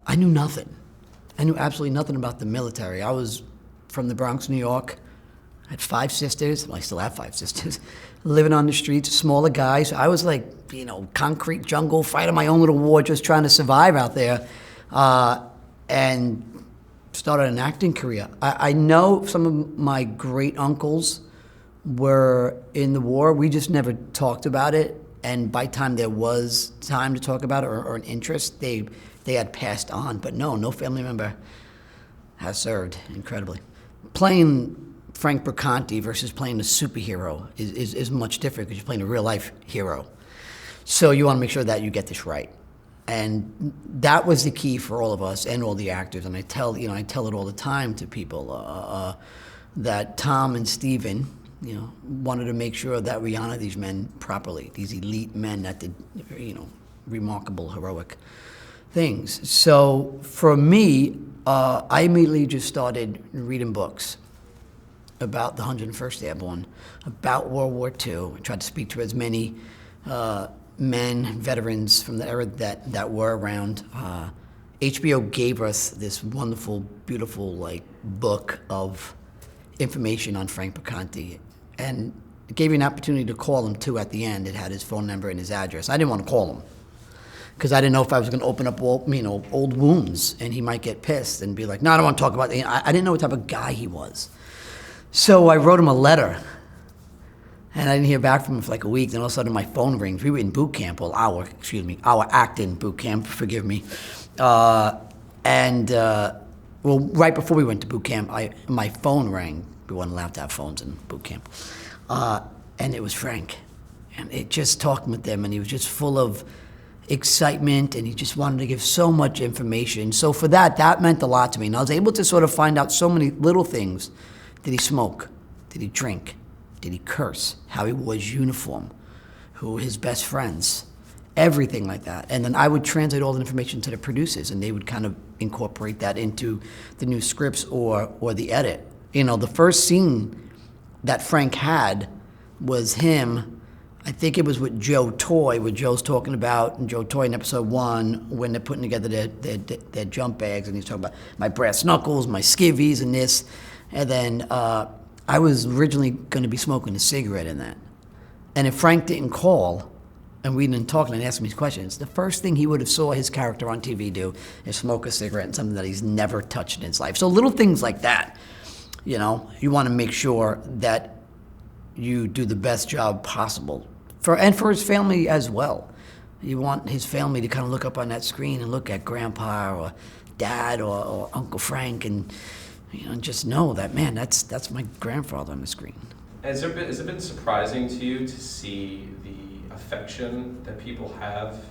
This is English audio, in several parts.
I knew nothing. I knew absolutely nothing about the military. I was from the Bronx, New York. I had 5 sisters. Well, I still have 5 sisters. Living on the streets, smaller guys. I was like, concrete jungle, fighting my own little war, just trying to survive out there. And started an acting career. I know some of my great uncles were in the war. We just never talked about it. And by the time there was time to talk about it or an interest, they had passed on. But no family member has served, incredibly. Playing Frank Perconte versus playing a superhero is much different because you're playing a real life hero. So you want to make sure that you get this right. And that was the key for all of us and all the actors. And I tell it all the time to people that Tom and Steven, wanted to make sure that we honor these men properly, these elite men that did, remarkable, heroic things. So for me, I immediately just started reading books about the 101st Airborne, about World War II. I tried to speak to as many men, veterans from the era that were around. HBO gave us this wonderful, beautiful book of information on Frank Perconte, and it gave you an opportunity to call him too at the end. It had his phone number and his address. I didn't want to call him because I didn't know if I was going to open up old wounds and he might get pissed and be like, no, I don't want to talk about it. I didn't know what type of guy he was. So I wrote him a letter, and I didn't hear back from him for like a week. Then all of a sudden my phone rings. We were in boot camp, our acting boot camp, forgive me. Right before we went to boot camp, my phone rang. We weren't allowed to have phones in boot camp. And it was Frank. And it just talking with them, and he was just full of excitement, and he just wanted to give so much information. So for that meant a lot to me. And I was able to sort of find out so many little things. Did he smoke? Did he drink? Did he curse? How he wore his uniform? Who were his best friends? Everything like that. And then I would translate all the information to the producers, and they would kind of incorporate that into the new scripts or the edit. The first scene that Frank had was him, I think it was with Joe Toy, where Joe's talking about, and Joe Toy in episode 1, when they're putting together their jump bags, and he's talking about my brass knuckles, my skivvies, and this. And then I was originally going to be smoking a cigarette in that. And if Frank didn't call, and we didn't talk and ask him these questions, the first thing he would have saw his character on TV do is smoke a cigarette, and something that he's never touched in his life. So little things like that, you want to make sure that you do the best job possible for his family as well. You want his family to kind of look up on that screen and look at Grandpa or Dad or Uncle Frank and just know that, man, that's my grandfather on the screen. Has it been surprising to you to see the affection that people have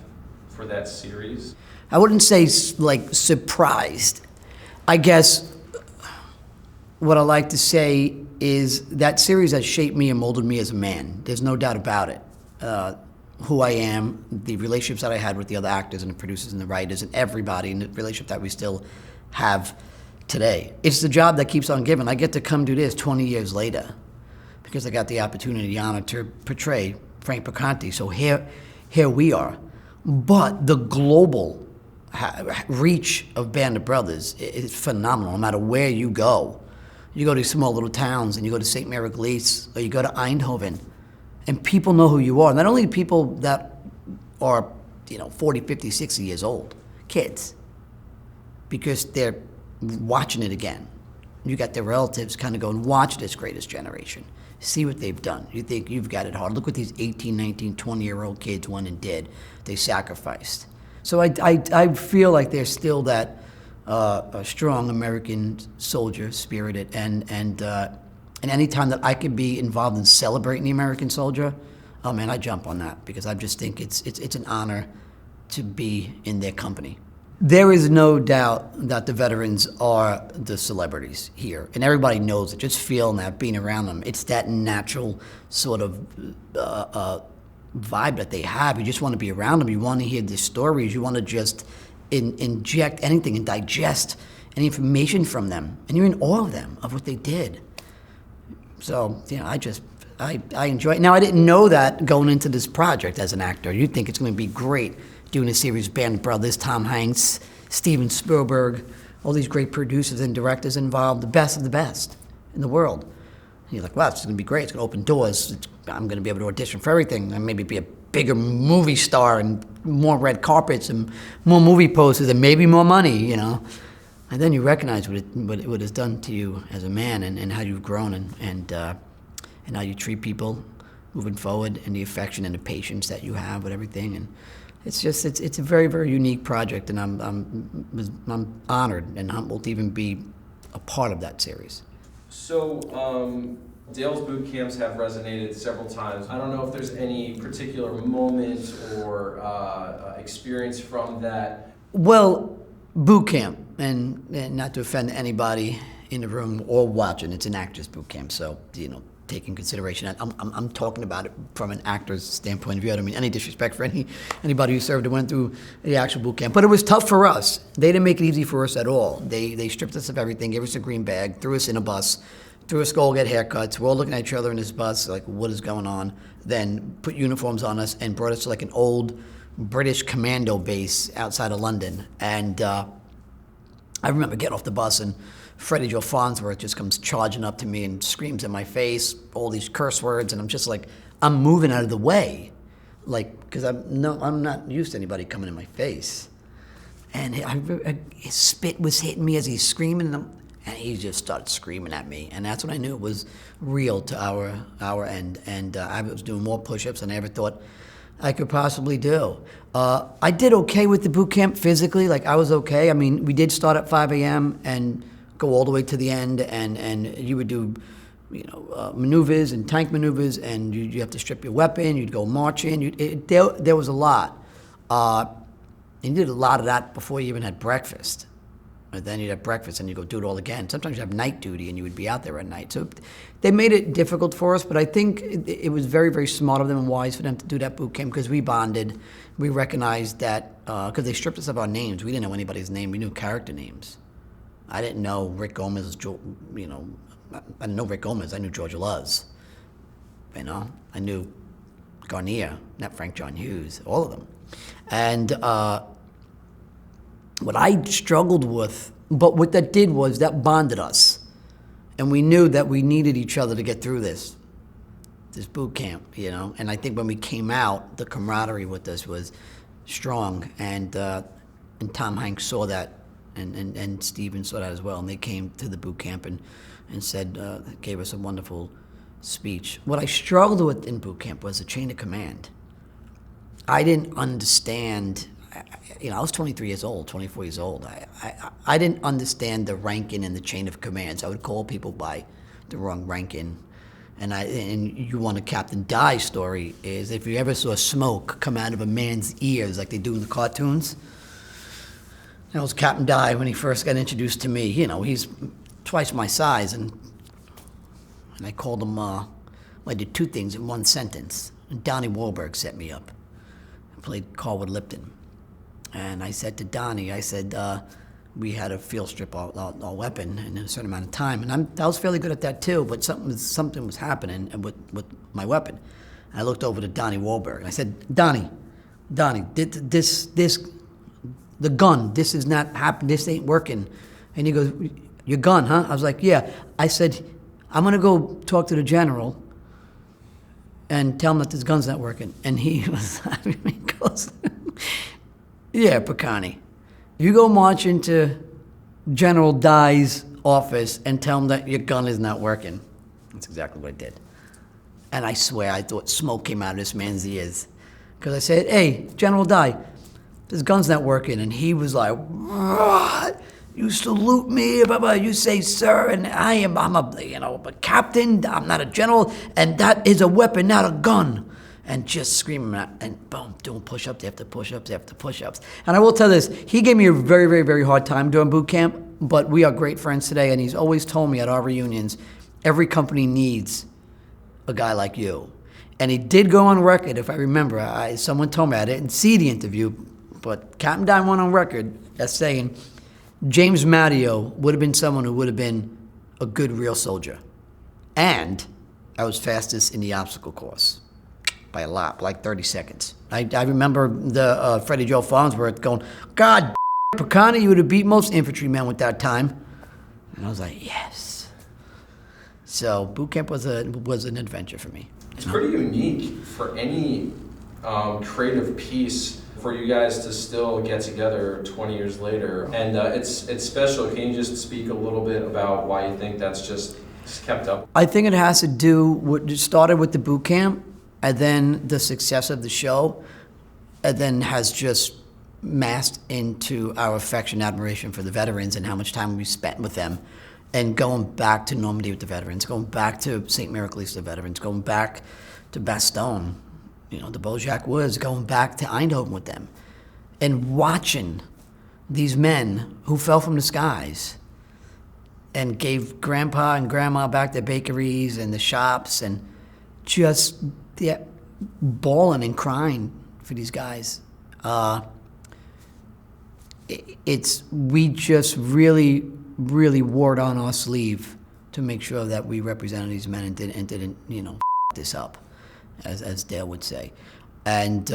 for that series? I wouldn't say surprised. I guess what I like to say is that series has shaped me and molded me as a man. There's no doubt about it. Who I am, the relationships that I had with the other actors and the producers and the writers and everybody, and the relationship that we still have today. It's the job that keeps on giving. I get to come do this 20 years later because I got the opportunity, the honor to portray Frank Perconte. So here we are. But the global reach of Band of Brothers is phenomenal. No matter where you go to these small little towns, and you go to St. Mary Glees, or you go to Eindhoven, and people know who you are. Not only people that are 40, 50, 60 years old, kids, because they're watching it again. You got their relatives kind of going, watch this Greatest Generation. See what they've done. You think you've got it hard. Look what these 18, 19, 20-year-old kids went and did. They sacrificed. So I feel like there's still that a strong American soldier, spirited, and any time that I could be involved in celebrating the American soldier, oh man, I jump on that, because I just think it's an honor to be in their company. There is no doubt that the veterans are the celebrities here, and everybody knows it. Just feeling that, being around them, it's that natural sort of vibe that they have. You just want to be around them. You want to hear the stories. You want to just inject anything and digest any information from them, and you're in awe of them, of what they did. So I enjoy it. Now, I didn't know that going into this project as an actor. You'd think it's going to be great doing a series, Band of Brothers, Tom Hanks, Steven Spielberg, all these great producers and directors involved, the best of the best in the world. And you're like, wow, this is going to be great. It's going to open doors. I'm going to be able to audition for everything and maybe be a bigger movie star and more red carpets and more movie posters and maybe more money, you know. And then you recognize what it has done to you as a man and how you've grown and how you treat people moving forward and the affection and the patience that you have with everything. And it's a very, very unique project, and I'm honored and humbled to even be a part of that series. So, Dale's boot camps have resonated several times. I don't know if there's any particular moment or experience from that. Well, boot camp, and not to offend anybody in the room or watching, it's an actor's boot camp, so, you know, take in consideration. I'm talking about it from an actor's standpoint of view. I don't mean any disrespect for anybody who served or went through the actual boot camp, but it was tough for us. They didn't make it easy for us at all. They stripped us of everything, gave us a green bag, threw us in a bus, threw us to go get haircuts. We're all looking at each other in this bus, like, what is going on? Then put uniforms on us and brought us to like an old British commando base outside of London. And I remember getting off the bus and Freddie Joe Farnsworth just comes charging up to me and screams in my face all these curse words, and I'm just like, I'm moving out of the way, because I'm not used to anybody coming in my face. And his spit was hitting me as he's screaming, and he just started screaming at me, and that's when I knew it was real to our end. And I was doing more push-ups than I ever thought I could possibly do. I did okay with the boot camp physically, I was okay. I mean, we did start at 5 a.m. and go all the way to the end, and you would do, maneuvers and tank maneuvers, and you have to strip your weapon. You'd go marching. There was a lot. And you did a lot of that before you even had breakfast. And then you'd have breakfast and you go do it all again. Sometimes you have night duty and you would be out there at night. So they made it difficult for us, but I think it was very, very smart of them and wise for them to do that boot camp, because we bonded. We recognized that, because they stripped us of our names. We didn't know anybody's name. We knew character names. I didn't know Rick Gomez, I didn't know Rick Gomez. I knew George Luz. I knew Garnier, not Frank John Hughes, all of them. And what I struggled with, but what that did was that bonded us. And we knew that we needed each other to get through this boot camp, And I think when we came out, the camaraderie with us was strong. And Tom Hanks saw that. And Steven saw that as well, and they came to the boot camp and said, gave us a wonderful speech. What I struggled with in boot camp was the chain of command. I didn't understand, I was 23 years old, 24 years old. I didn't understand the ranking and the chain of commands. I would call people by the wrong ranking. And you want a Captain Die story is if you ever saw smoke come out of a man's ears like they do in the cartoons. That was Captain Die when he first got introduced to me. He's twice my size, and I called him, I did two things in one sentence. And Donnie Wahlberg set me up. I played Carwood Lipton. And I said to Donnie, we had to field strip our weapon in a certain amount of time. And I was fairly good at that too, but something was happening with my weapon. And I looked over to Donnie Wahlberg, and I said, Donnie, the gun, this is not happening, this ain't working. And he goes, your gun, huh? I was like, yeah. I said, I'm gonna go talk to the general and tell him that this gun's not working. And he goes, yeah, Perconte, you go march into General Dye's office and tell him that your gun is not working. That's exactly what I did. And I swear, I thought smoke came out of this man's ears. Because I said, hey, General Dye, this gun's not working. And he was like, what? You salute me, you say, sir, and I'm a captain, I'm not a general, and that is a weapon, not a gun. And just screaming, and boom, doing push-ups after push-ups after push-ups. And I will tell this, he gave me a very, very, very hard time during boot camp, but we are great friends today, and he's always told me at our reunions, every company needs a guy like you. And he did go on record, if I remember, someone told me, I didn't see the interview, but Captain Don went on record as saying James Madio would have been someone who would have been a good real soldier. And I was fastest in the obstacle course by a lot, like 30 seconds. I remember the Freddie Joe Farnsworth going, God, Perconte, you would have beat most infantrymen with that time. And I was like, yes. So boot camp was an adventure for me. It's pretty unique for any creative piece for you guys to still get together 20 years later. And it's special. Can you just speak a little bit about why you think that's just kept up? I think it has to do what started with the boot camp, and then the success of the show, and then has just massed into our affection and admiration for the veterans and how much time we spent with them, and going back to Normandy with the veterans, going back to St. Miracle with the veterans, going back to Bastogne, the Bulge Woods, going back to Eindhoven with them, and watching these men who fell from the skies and gave grandpa and grandma back their bakeries and the shops, and just bawling and crying for these guys. We just really wore it on our sleeve to make sure that we represented these men and didn't this up, as Dale would say, and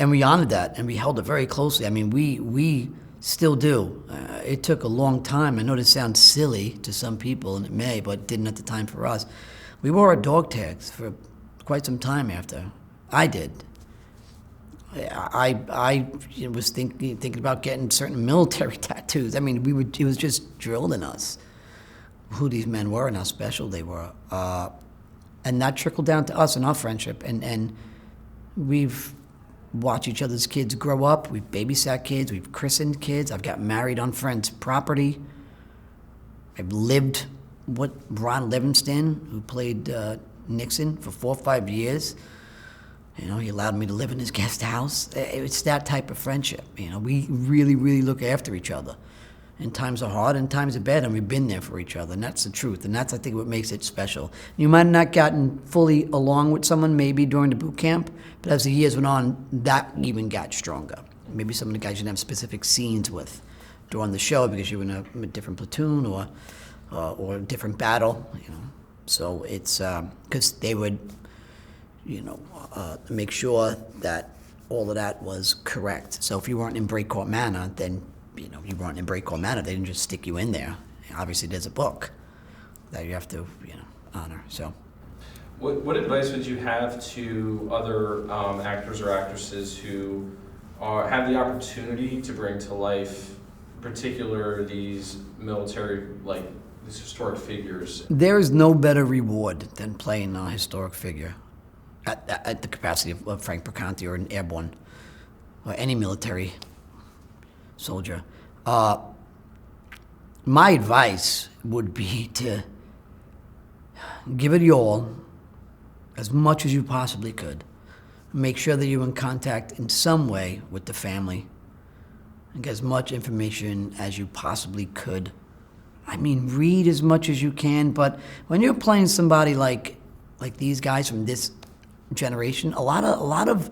we honored that and we held it very closely. I mean, we still do. It took a long time. I know this sounds silly to some people, and it may, but it didn't at the time for us. We wore our dog tags for quite some time after. I did. I was thinking about getting certain military tattoos. I mean, it was just drilled in us who these men were and how special they were. And that trickled down to us and our friendship. And we've watched each other's kids grow up. We've babysat kids. We've christened kids. I've got married on friends' property. I've lived with Ron Livingston, who played Nixon for 4 or 5 years. He allowed me to live in his guest house. It's that type of friendship. We really look after each other. And times are hard and times are bad, and we've been there for each other, and that's the truth. And that's, I think, what makes it special. You might have not gotten fully along with someone maybe during the boot camp, but as the years went on, that even got stronger. Maybe some of the guys you didn't have specific scenes with during the show because you were in a different platoon or a different battle. So it's because they would make sure that all of that was correct. So if you weren't in Break Court Manor, then you weren't in Break Court Manor. They didn't just stick you in there. Obviously, there's a book that you have to honor. So, what advice would you have to other actors or actresses who have the opportunity to bring to life, in particular, these military, these historic figures? There is no better reward than playing a historic figure at the capacity of Frank Perconte or an airborne or any military soldier. My advice would be to give it your all, as much as you possibly could. Make sure that you're in contact in some way with the family and get as much information as you possibly could. I mean, read as much as you can, but when you're playing somebody like these guys from this generation, a lot of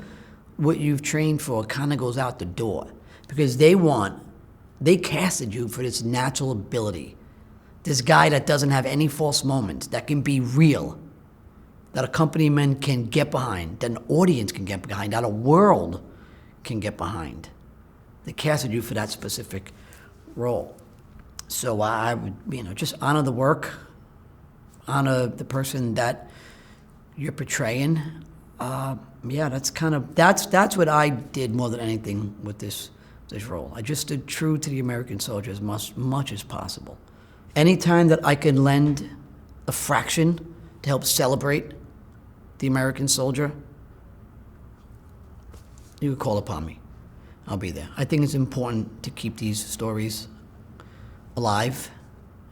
what you've trained for kind of goes out the door, because they casted you for this natural ability, this guy that doesn't have any false moments, that can be real, that accompaniment can get behind, that an audience can get behind, that a world can get behind. They casted you for that specific role. So I would, just honor the work, honor the person that you're portraying. That's what I did more than anything with this role. I just stood true to the American soldier as much as possible. Anytime that I can lend a fraction to help celebrate the American soldier, you could call upon me. I'll be there. I think it's important to keep these stories alive,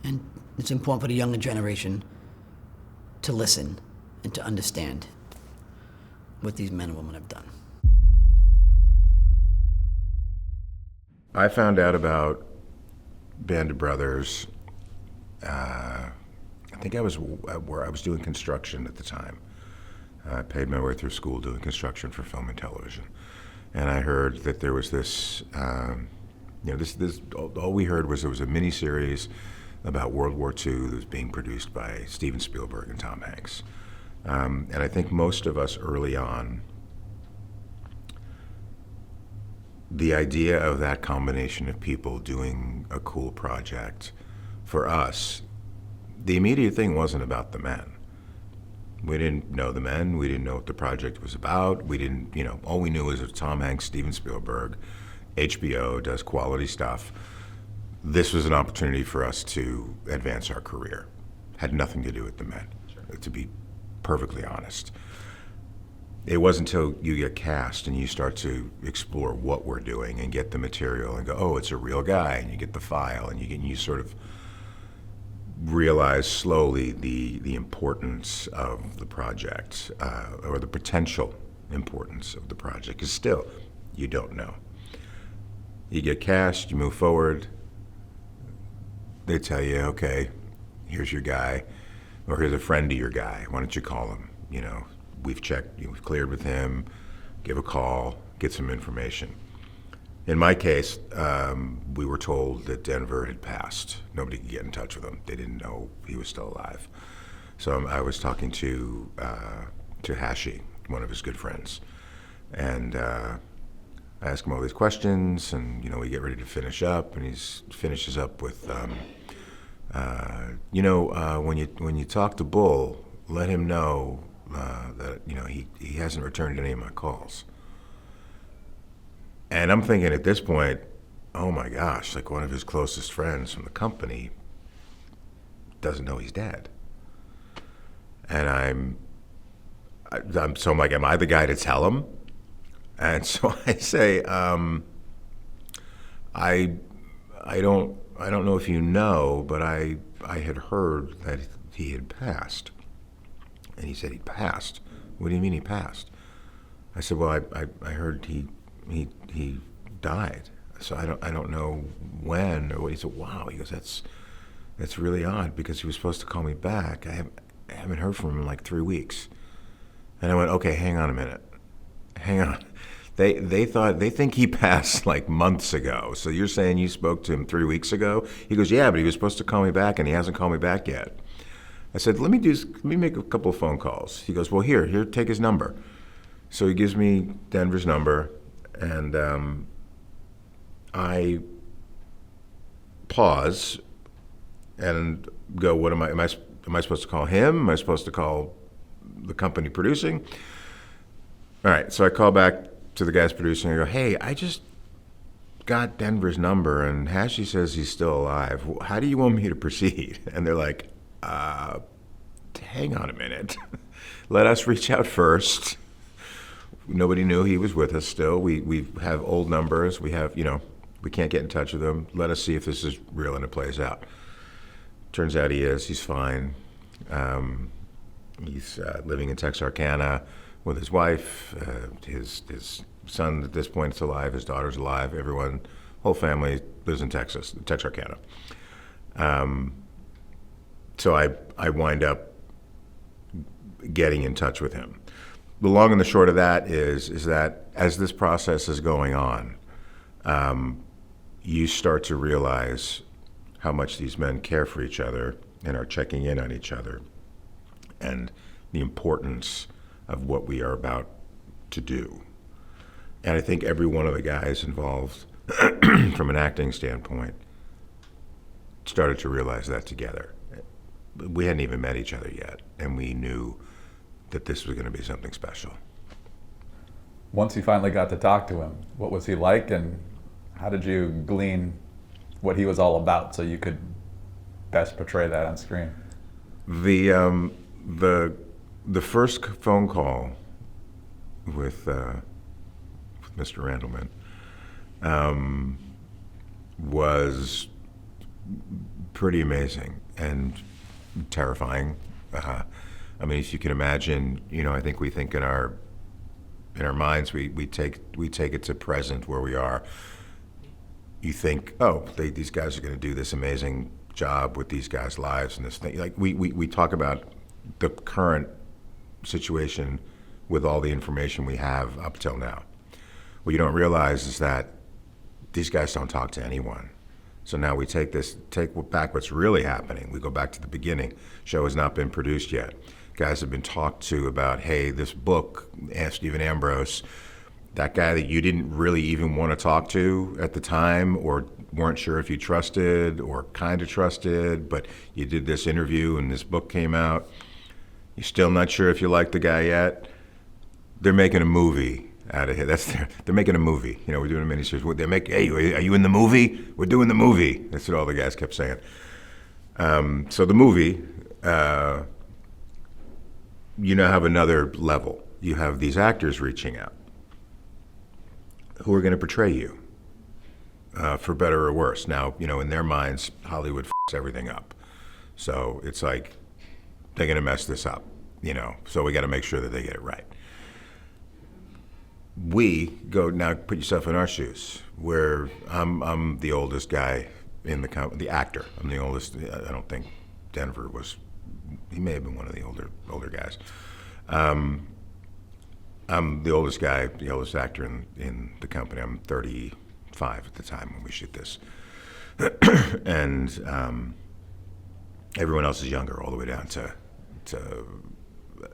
and it's important for the younger generation to listen and to understand what these men and women have done. I found out about Band of Brothers, I think I was doing construction at the time. I paid my way through school doing construction for film and television. And I heard that there was this, all we heard was there was a miniseries about World War II that was being produced by Steven Spielberg and Tom Hanks. And I think most of us early on the idea of that combination of people doing a cool project, for us, the immediate thing wasn't about the men. We didn't know the men. We didn't know what the project was about. We didn't, all we knew was that Tom Hanks, Steven Spielberg, HBO does quality stuff. This was an opportunity for us to advance our career. Had nothing to do with the men, to be perfectly honest. It wasn't until you get cast and you start to explore what we're doing and get the material and go, oh, it's a real guy, and you get the file, and you sort of realize slowly the importance of the project, or the potential importance of the project, because still, you don't know. You get cast, you move forward, they tell you, okay, here's your guy, or here's a friend of your guy, why don't you call him? We've checked, we've cleared with him, give a call, get some information. In my case, we were told that Denver had passed. Nobody could get in touch with him. They didn't know he was still alive. So I was talking to Hashi, one of his good friends, and I ask him all these questions, and we get ready to finish up, and he finishes up with, when you talk to Bull, let him know that he hasn't returned any of my calls. And I'm thinking at this point, oh my gosh, like one of his closest friends from the company doesn't know he's dead. And I'm like, am I the guy to tell him? And so I say, I don't know if you know, but I had heard that he had passed. And he said, he passed? What do you mean he passed? I said, well, I heard he died. So I don't know when or what. He said, wow. He goes, that's really odd, because he was supposed to call me back. I haven't heard from him in like 3 weeks. And I went, okay, hang on a minute. Hang on. They think he passed like months ago. So you're saying you spoke to him 3 weeks ago? He goes, yeah, but he was supposed to call me back and he hasn't called me back yet. I said, let me make a couple of phone calls. He goes, well, here, take his number. So he gives me Denver's number, and I pause and go, what am I supposed to call him? Am I supposed to call the company producing? All right, so I call back to the guys producing, and I go, hey, I just got Denver's number, and Hashi says he's still alive. How do you want me to proceed? And they're like, hang on a minute. Let us reach out first. Nobody knew he was with us still. We have old numbers. We have, we can't get in touch with him. Let us see if this is real and it plays out. Turns out he is. He's fine. He's living in Texarkana with his wife. His son at this point is alive. His daughter's alive. Everyone, whole family lives in Texarkana. So I wind up getting in touch with him. The long and the short of that is that as this process is going on, you start to realize how much these men care for each other and are checking in on each other, and the importance of what we are about to do. And I think every one of the guys involved, from an acting standpoint, started to realize that together. We hadn't even met each other yet, and we knew that this was going to be something special. Once you finally got to talk to him, what was he like, and how did you glean what he was all about so you could best portray that on screen? The first phone call with Mr. Randleman was pretty amazing and terrifying. I mean, if you can imagine, I think we think in our minds, we take it to present where we are. You think, oh, these guys are going to do this amazing job with these guys' lives and this thing. Like we talk about the current situation with all the information we have up till now. What you don't realize is that these guys don't talk to anyone. So now we take back what's really happening. We go back to the beginning. Show has not been produced yet. Guys have been talked to about, hey, this book, Stephen Ambrose, that guy that you didn't really even want to talk to at the time, or weren't sure if you trusted or kind of trusted, but you did this interview and this book came out. You're still not sure if you like the guy yet. They're making a movie out of it. They're making a movie. You know, we're doing a miniseries. They make, hey, are you in the movie? We're doing the movie. That's what all the guys kept saying. So the movie, you now have another level. You have these actors reaching out who are going to portray you, for better or worse. Now, you know, in their minds, Hollywood f***s everything up. So it's like, they're going to mess this up, you know, so we got to make sure that they get it right. We go, now put yourself in our shoes, where I'm the oldest guy in the actor. I'm the oldest. I don't think Denver was, he may have been one of the older guys. I'm the oldest guy, the oldest actor in the company. I'm 35 at the time when we shoot this. And everyone else is younger, all the way down to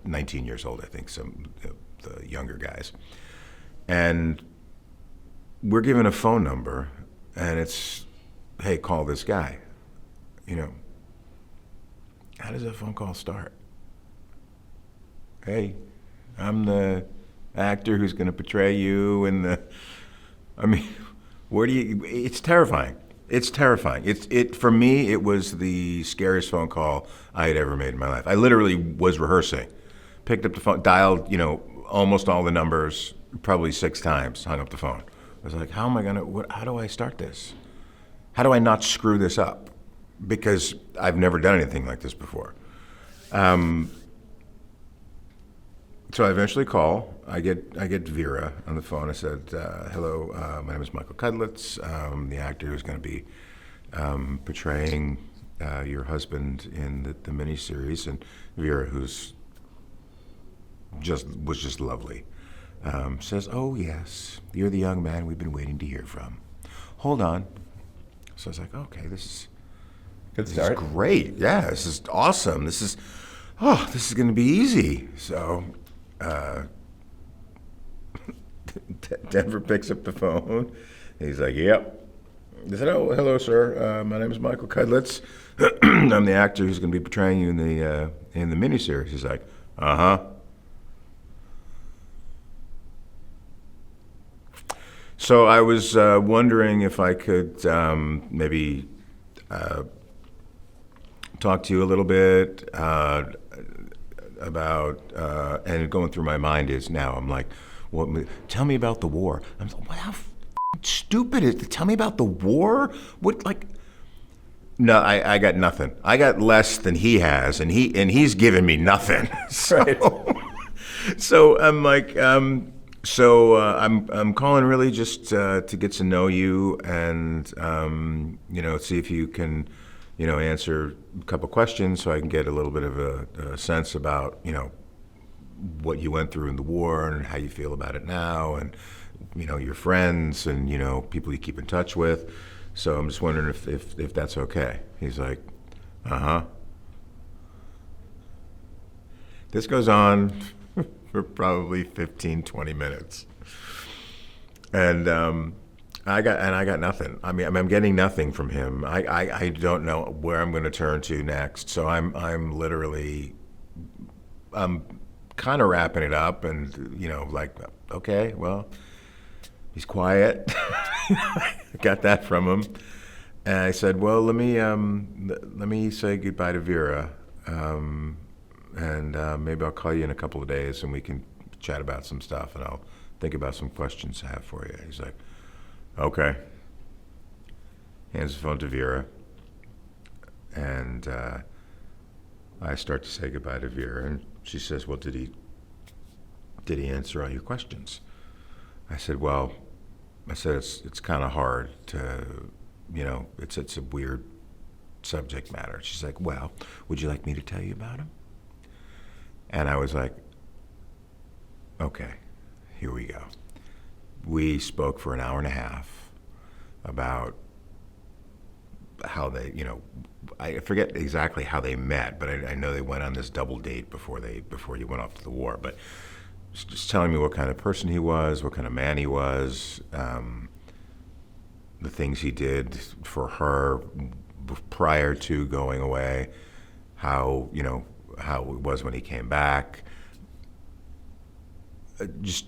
19 years old, I think, some the younger guys. And we're given a phone number, and it's, hey, call this guy. You know, how does that phone call start? Hey, I'm the actor who's going to portray you, and I mean, where do you? It's terrifying. It's terrifying. For me, it was the scariest phone call I had ever made in my life. I literally was rehearsing, picked up the phone, dialed, you know, almost all the numbers, probably 6 times, hung up the phone. I was like, how am I gonna? How do I start this? How do I not screw this up? Because I've never done anything like this before. So I eventually call. I get Vera on the phone. I said, hello, my name is Michael Cudlitz. The actor who's going to be portraying your husband in the miniseries. And Vera, who's was just lovely, says, oh yes, you're the young man we've been waiting to hear from. Hold on. So I was like, okay, this is great. Yeah, this is awesome. This is going to be easy. So Denver picks up the phone. He's like, yep. He said, oh, hello, sir. My name is Michael Cudlitz. I'm the actor who's going to be portraying you in the miniseries. He's like, uh-huh. So I was wondering if I could maybe talk to you a little bit about, and going through my mind is now, I'm like, tell me about the war. I'm like, how stupid is it? Tell me about the war? What, like, no, I got nothing. I got less than he has, and he's giving me nothing. So, right. So I'm like, I'm calling really just to get to know you and, you know, see if you can, you know, answer a couple questions so I can get a little bit of a sense about, you know, what you went through in the war and how you feel about it now, and, you know, your friends and, you know, people you keep in touch with. So I'm just wondering if that's okay. He's like, uh-huh. This goes on for probably 15, 20 minutes. And I got nothing. I mean, I'm getting nothing from him. I don't know where I'm going to turn to next. So I'm literally, kind of wrapping it up, and, you know, like, okay, well, he's quiet. Got that from him. And I said, well, let me say goodbye to Vera, and maybe I'll call you in a couple of days and we can chat about some stuff, and I'll think about some questions I have for you. He's like, okay. Hands the phone to Vera, and I start to say goodbye to Vera, and she says, well, did he answer all your questions? I said, well, it's kind of hard to, you know, it's a weird subject matter. She's like, well, would you like me to tell you about him? And I was like, okay, here we go. We spoke for an hour and a half about how they, you know, I forget exactly how they met, but I know they went on this double date before you went off to the war. But just telling me what kind of person he was, what kind of man he was, the things he did for her prior to going away, how it was when he came back. Just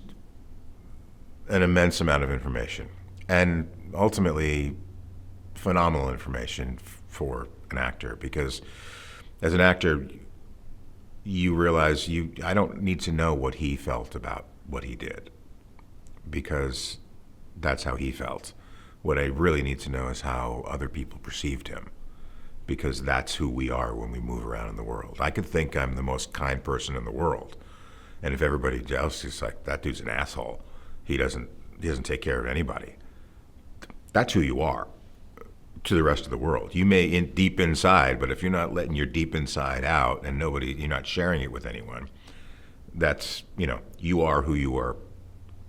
an immense amount of information, and ultimately phenomenal information for an actor, because as an actor, you realize I don't need to know what he felt about what he did, because that's how he felt. What I really need to know is how other people perceived him, because that's who we are when we move around in the world. I could think I'm the most kind person in the world, and if everybody else is like, that dude's an asshole, he doesn't take care of anybody. That's who you are to the rest of the world. You may deep inside, but if you're not letting your deep inside out and you're not sharing it with anyone, that's, you are who you are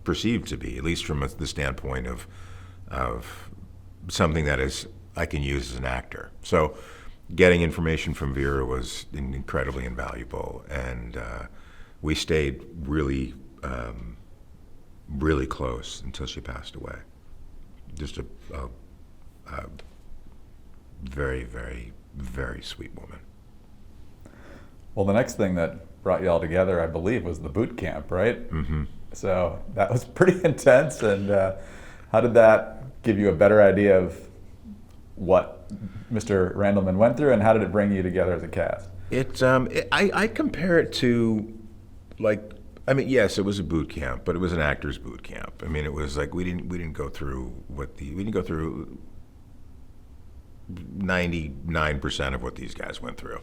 perceived to be, at least from the standpoint of something that is I can use as an actor. So getting information from Vera was incredibly invaluable, and we stayed really, really close until she passed away. Just a very, very, very sweet woman. Well, the next thing that brought you all together, I believe, was the boot camp, right? Mm-hmm. So that was pretty intense. And how did that give you a better idea of what Mr. Randleman went through, and how did it bring you together as a cast? I compare it to, yes, it was a boot camp, but it was an actor's boot camp. I mean, it was like we didn't go through 99% of what these guys went through,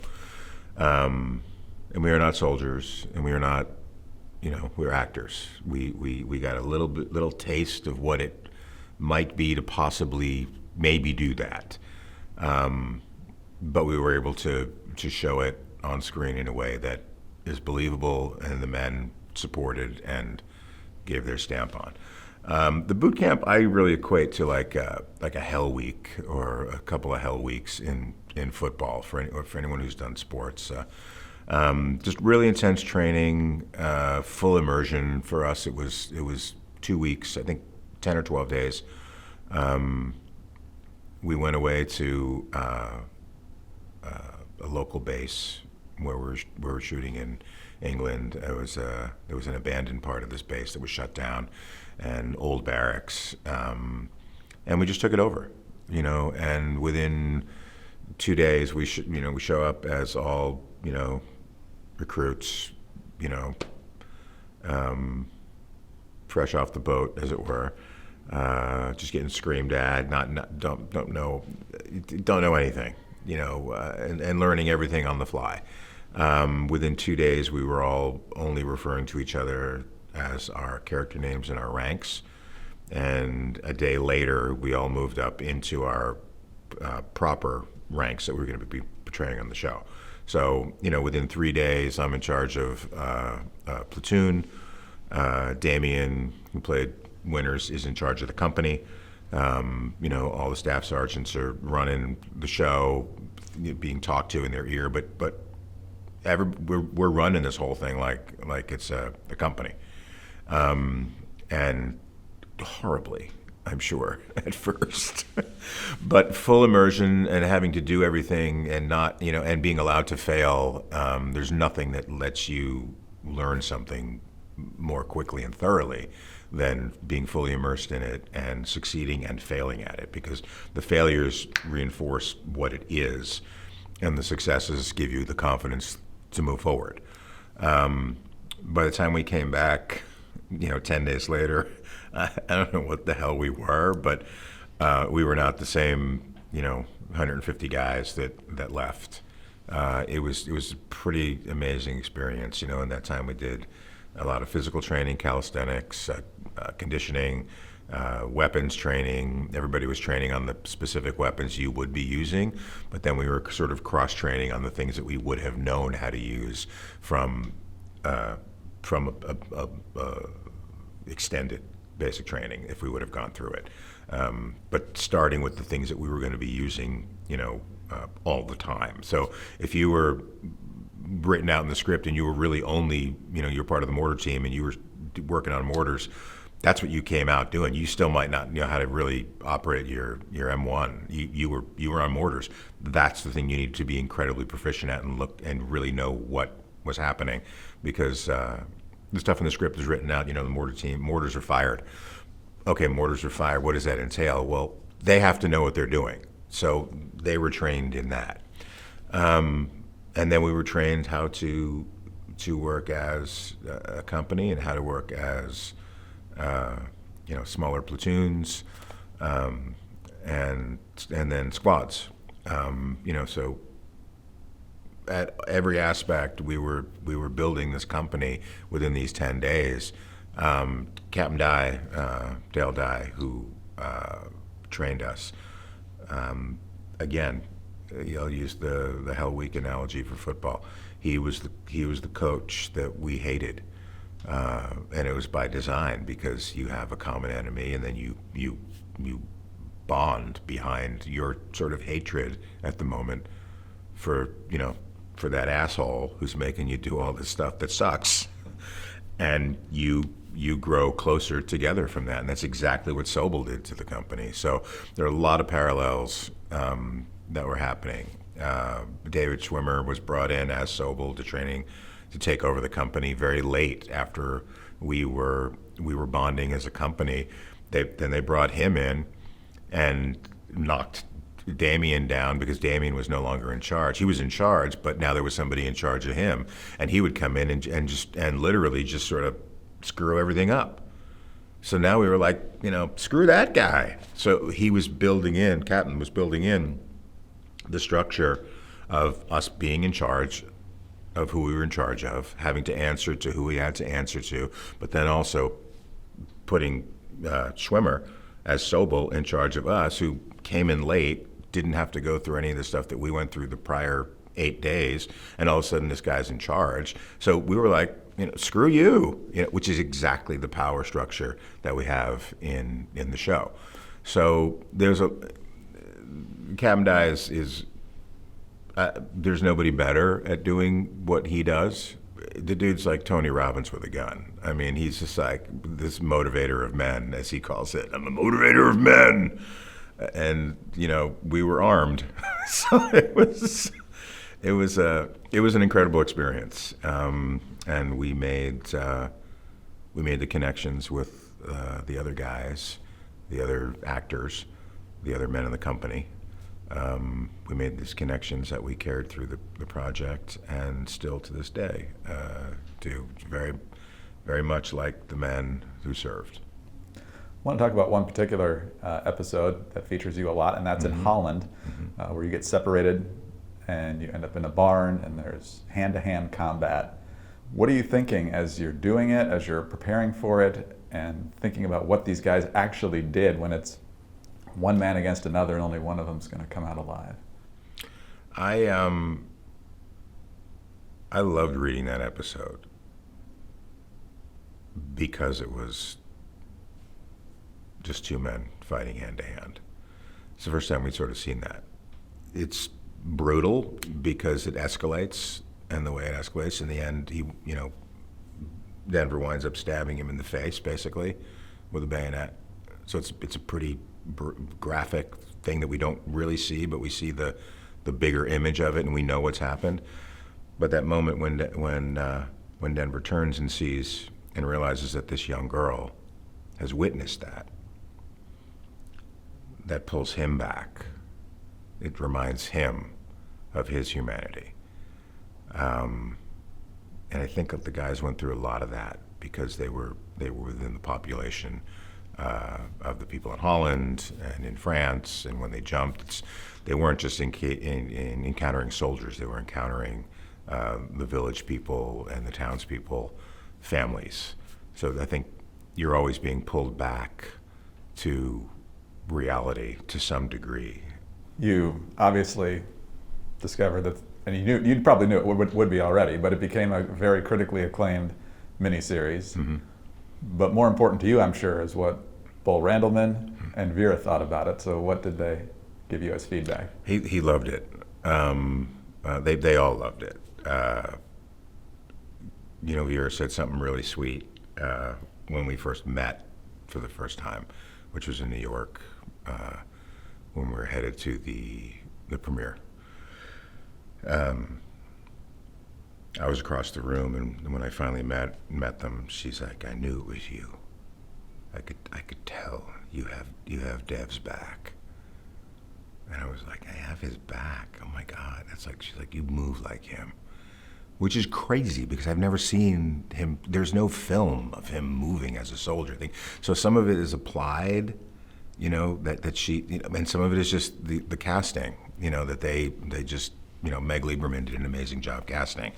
and we are not soldiers, and we are not, we're actors. We got a little taste of what it might be to possibly maybe do that, but we were able to show it on screen in a way that is believable, and the men supported and gave their stamp on. The boot camp I really equate to like a hell week or a couple of hell weeks in football for anyone who's done sports. Just really intense training, full immersion. For us, it was 2 weeks, I think 10 or 12 days. We went away to a local base where we were shooting in England. There was an abandoned part of this base that was shut down, and old barracks, and we just took it over, and within 2 days we show up as all, recruits, fresh off the boat, as it were, just getting screamed at, don't know anything, and learning everything on the fly. Within 2 days, we were all only referring to each other as our character names and our ranks. And a day later, we all moved up into our proper ranks that we were going to be portraying on the show. So, within 3 days, I'm in charge of platoon. Damien, who played Winters, is in charge of the company. All the staff sergeants are running the show, being talked to in their ear, but we're running this whole thing like it's a company, and horribly, I'm sure, at first, but full immersion and having to do everything and not, and being allowed to fail. There's nothing that lets you learn something more quickly and thoroughly than being fully immersed in it and succeeding and failing at it, because the failures reinforce what it is, and the successes give you the confidence to move forward. By the time we came back, 10 days later, I don't know what the hell we were, but we were not the same, 150 guys that left. It was a pretty amazing experience. In that time we did a lot of physical training, calisthenics, conditioning, weapons training. Everybody was training on the specific weapons you would be using, but then we were sort of cross-training on the things that we would have known how to use from a extended basic training if we would have gone through it. But starting with the things that we were going to be using, all the time. So if you were written out in the script and you were really only, you're part of the mortar team and you were working on mortars, that's what you came out doing. You still might not know how to really operate your M1. You were on mortars. That's the thing you need to be incredibly proficient at and look and really know what was happening, because the stuff in the script is written out. The mortar team, mortars are fired. Okay, mortars are fired. What does that entail? Well, they have to know what they're doing. So they were trained in that. And then we were trained how to work as a company and how to work as smaller platoons, and then squads. So at every aspect, we were building this company within these 10 days. Captain Dale Dye, who trained us. Again, I'll use the Hell Week analogy for football. He was the coach that we hated, and it was by design, because you have a common enemy, and then you bond behind your sort of hatred at the moment for that asshole who's making you do all this stuff that sucks, and you grow closer together from that, and that's exactly what Sobel did to the company. So there are a lot of parallels that were happening. David Schwimmer was brought in as Sobel to take over the company very late after we were bonding as a company. Then they brought him in and knocked Damien down, because Damien was no longer in charge. He was in charge, but now there was somebody in charge of him, and he would come in and literally just sort of screw everything up. So now we were like, screw that guy. So he was Captain was building in the structure of us being in charge of who we were in charge of, having to answer to who we had to answer to, but then also putting Schwimmer as Sobel in charge of us, who came in late, didn't have to go through any of the stuff that we went through the prior 8 days, and all of a sudden this guy's in charge. So we were like, screw you, which is exactly the power structure that we have in the show. So Captain Dye is there's nobody better at doing what he does. The dude's like Tony Robbins with a gun. I mean, he's just like this motivator of men, as he calls it. I'm a motivator of men. And, we were armed. So it was an incredible experience. And we made the connections with the other guys, the other actors, the other men in the company. We made these connections that we carried through the project, and still to this day do, very, very much like the men who served. I want to talk about one particular episode that features you a lot, and that's in Holland, where you get separated and you end up in a barn and there's hand-to-hand combat. What are you thinking as you're doing it, as you're preparing for it, and thinking about what these guys actually did when it's one man against another and only one of them's going to come out alive? I loved reading that episode because it was just two men fighting hand to hand. It's the first time we'd sort of seen that. It's brutal because it escalates, and the way it escalates, in the end, Denver winds up stabbing him in the face, basically, with a bayonet. So it's a pretty graphic thing that we don't really see, but we see the bigger image of it, and we know what's happened. But that moment when Denver turns and sees and realizes that this young girl has witnessed that pulls him back. It reminds him of his humanity. And I think that the guys went through a lot of that because they were within the population of the people in Holland and in France, and when they jumped, they weren't just in encountering soldiers, they were encountering the village people and the townspeople, families. So I think you're always being pulled back to reality to some degree. You obviously discovered that, and you probably knew it would be already, but it became a very critically acclaimed miniseries. Mm-hmm. But more important to you, I'm sure, is what both Randleman and Vera thought about it. So what did they give you as feedback? He loved it. They all loved it. Vera said something really sweet when we first met for the first time, which was in New York when we were headed to the premiere. I was across the room, and when I finally met them, she's like, "I knew it was you. I could tell you have Dev's back." And I was like, "I have his back. Oh my God!" She's like, "You move like him," which is crazy because I've never seen him. There's no film of him moving as a soldier thing. So some of it is applied, that she, and some of it is just the casting, that they just, Meg Lieberman did an amazing job casting.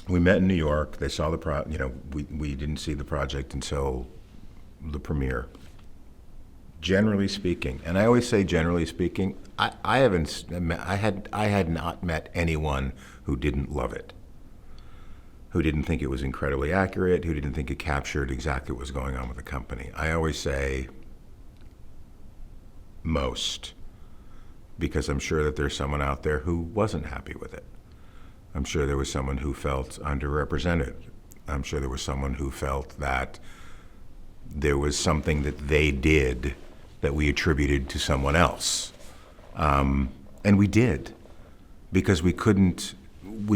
We met in New York. They saw we didn't see the project until the premiere. Generally speaking, and I always say generally speaking, I had not met anyone who didn't love it, who didn't think it was incredibly accurate, who didn't think it captured exactly what was going on with the company. I always say most, because I'm sure that there's someone out there who wasn't happy with it. I'm sure there was someone who felt underrepresented. I'm sure there was someone who felt that there was something that they did that we attributed to someone else. And we did, because we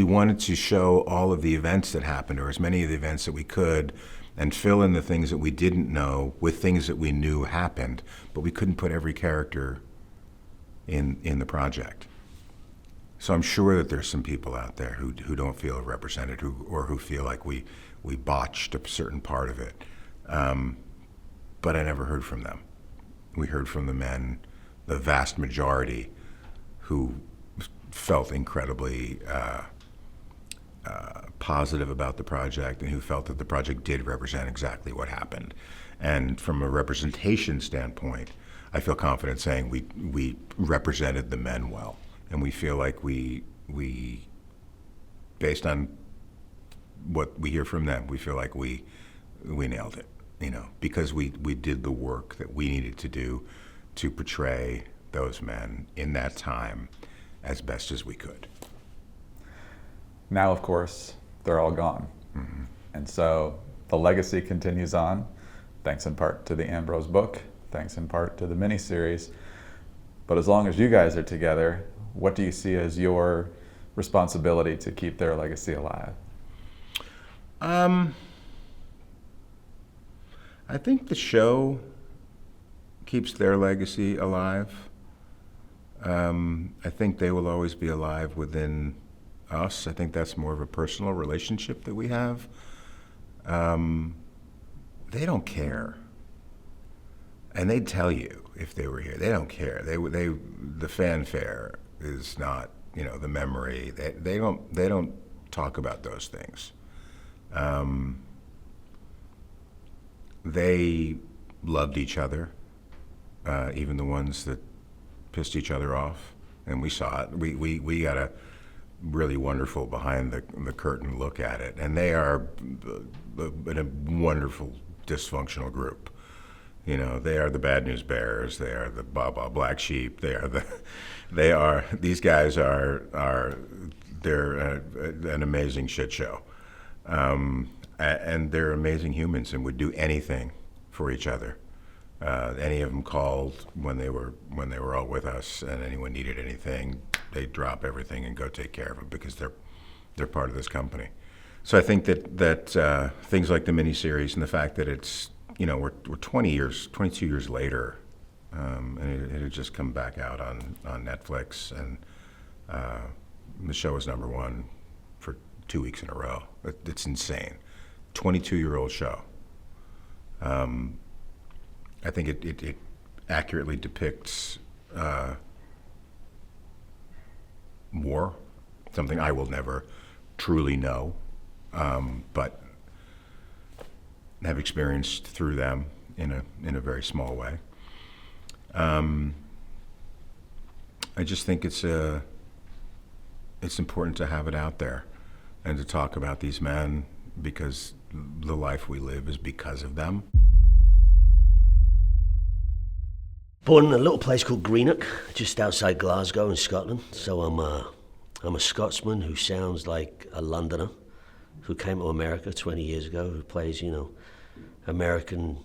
wanted to show all of the events that happened, or as many of the events that we could, and fill in the things that we didn't know with things that we knew happened, but we couldn't put every character in the project. So I'm sure that there's some people out there who don't feel represented, or who feel like we botched a certain part of it. But I never heard from them. We heard from the men, the vast majority, who felt incredibly positive about the project, and who felt that the project did represent exactly what happened. And from a representation standpoint, I feel confident saying we represented the men well. And we feel like we based on what we hear from them, we feel like we nailed it, because we did the work that we needed to do to portray those men in that time as best as we could. Now, of course, they're all gone. Mm-hmm. And so the legacy continues on, thanks in part to the Ambrose book, thanks in part to the miniseries. But as long as you guys are together, what do you see as your responsibility to keep their legacy alive? I think the show keeps their legacy alive. I think they will always be alive within us. I think that's more of a personal relationship that we have. They don't care. And they'd tell you if they were here. They don't care. The fanfare is not, the memory. They don't talk about those things. They loved each other, even the ones that pissed each other off, and we saw it. We got a really wonderful behind the curtain look at it, and they are a wonderful dysfunctional group. They are the bad news bears. They are the black sheep. These guys are they're an amazing shit show. And they're amazing humans and would do anything for each other. Any of them called when they were all with us, and anyone needed anything, they'd drop everything and go take care of them, because they're part of this company. So I think that things like the miniseries and the fact that it's, we're 22 years later, and it had just come back out on Netflix, and the show was #1 for 2 weeks in a row. It's insane. 22-year-old show. I think it accurately depicts war, something I will never truly know, but have experienced through them in a very small way. I just think it's important to have it out there and to talk about these men, because the life we live is because of them. Born in a little place called Greenock, just outside Glasgow in Scotland. So I'm I'm a Scotsman who sounds like a Londoner who came to America 20 years ago, who plays, American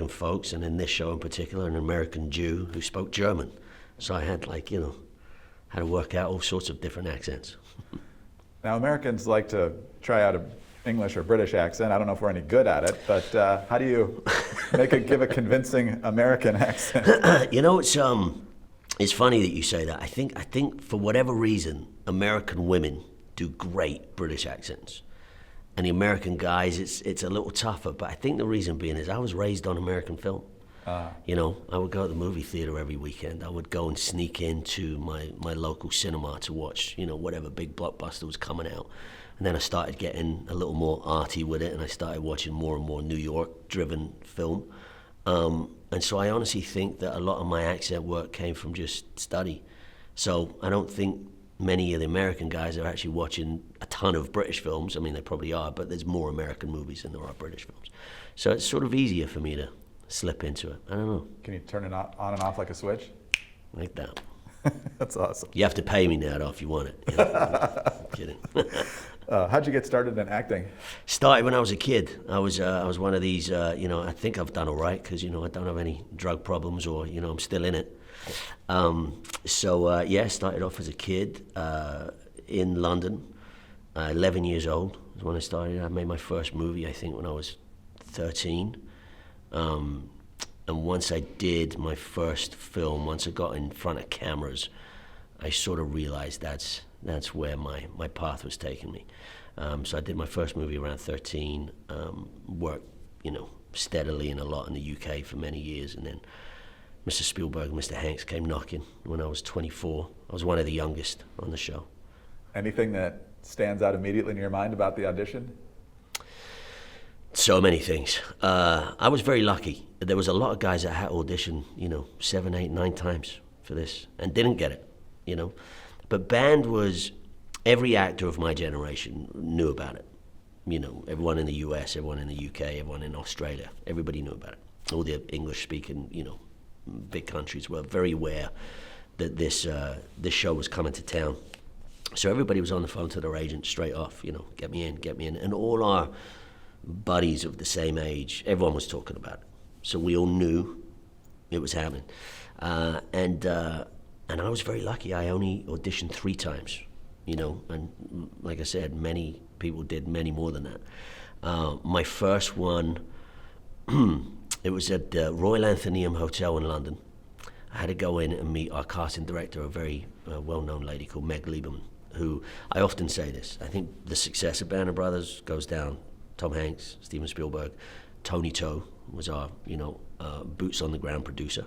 folks, and in this show in particular, an American Jew who spoke German. So I had had to work out all sorts of different accents. Now, Americans like to try out an English or British accent. I don't know if we're any good at it, but how do you give a convincing American accent? It's funny that you say that. I think for whatever reason, American women do great British accents. And the American guys, it's a little tougher. But I think the reason being is I was raised on American film. I would go to the movie theater every weekend. I would go and sneak into my local cinema to watch, whatever big blockbuster was coming out. And then I started getting a little more arty with it, and I started watching more and more New York-driven film. And so I honestly think that a lot of my accent work came from just study. So I don't think many of the American guys are actually watching a ton of British films. I mean, they probably are, but there's more American movies than there are British films. So it's sort of easier for me to slip into it. I don't know. Can you turn it on and off like a switch? Like that. That's awesome. You have to pay me now, though, if you want it. I'm kidding. How'd you get started in acting? Started when I was a kid. I was one of these, I think I've done all right because, I don't have any drug problems or, I'm still in it. Started off as a kid in London. 11 years old was when I started. I made my first movie, I think, when I was 13. And once I did my first film, once I got in front of cameras, I sort of realized that's where my path was taking me. So I did my first movie around 13, worked, steadily and a lot in the UK for many years, and then Mr. Spielberg and Mr. Hanks came knocking when I was 24. I was one of the youngest on the show. Anything that stands out immediately in your mind about the audition? So many things. I was very lucky. There was a lot of guys that had auditioned, 7, 8, 9 times for this and didn't get it, But band was, every actor of my generation knew about it. Everyone in the US, everyone in the UK, everyone in Australia, everybody knew about it. All the English-speaking, big countries were very aware that this show was coming to town. So everybody was on the phone to their agent straight off, get me in. And all our buddies of the same age, everyone was talking about it. So we all knew it was happening. And I was very lucky. I only auditioned 3 times, and like I said, many people did many more than that. My first one, it was at the Royal Athenaeum Hotel in London. I had to go in and meet our casting director, a very well-known lady called Meg Liebgott, who, I often say this, I think the success of Band of Brothers goes down Tom Hanks, Steven Spielberg, Tony Toe was our, boots-on-the-ground producer,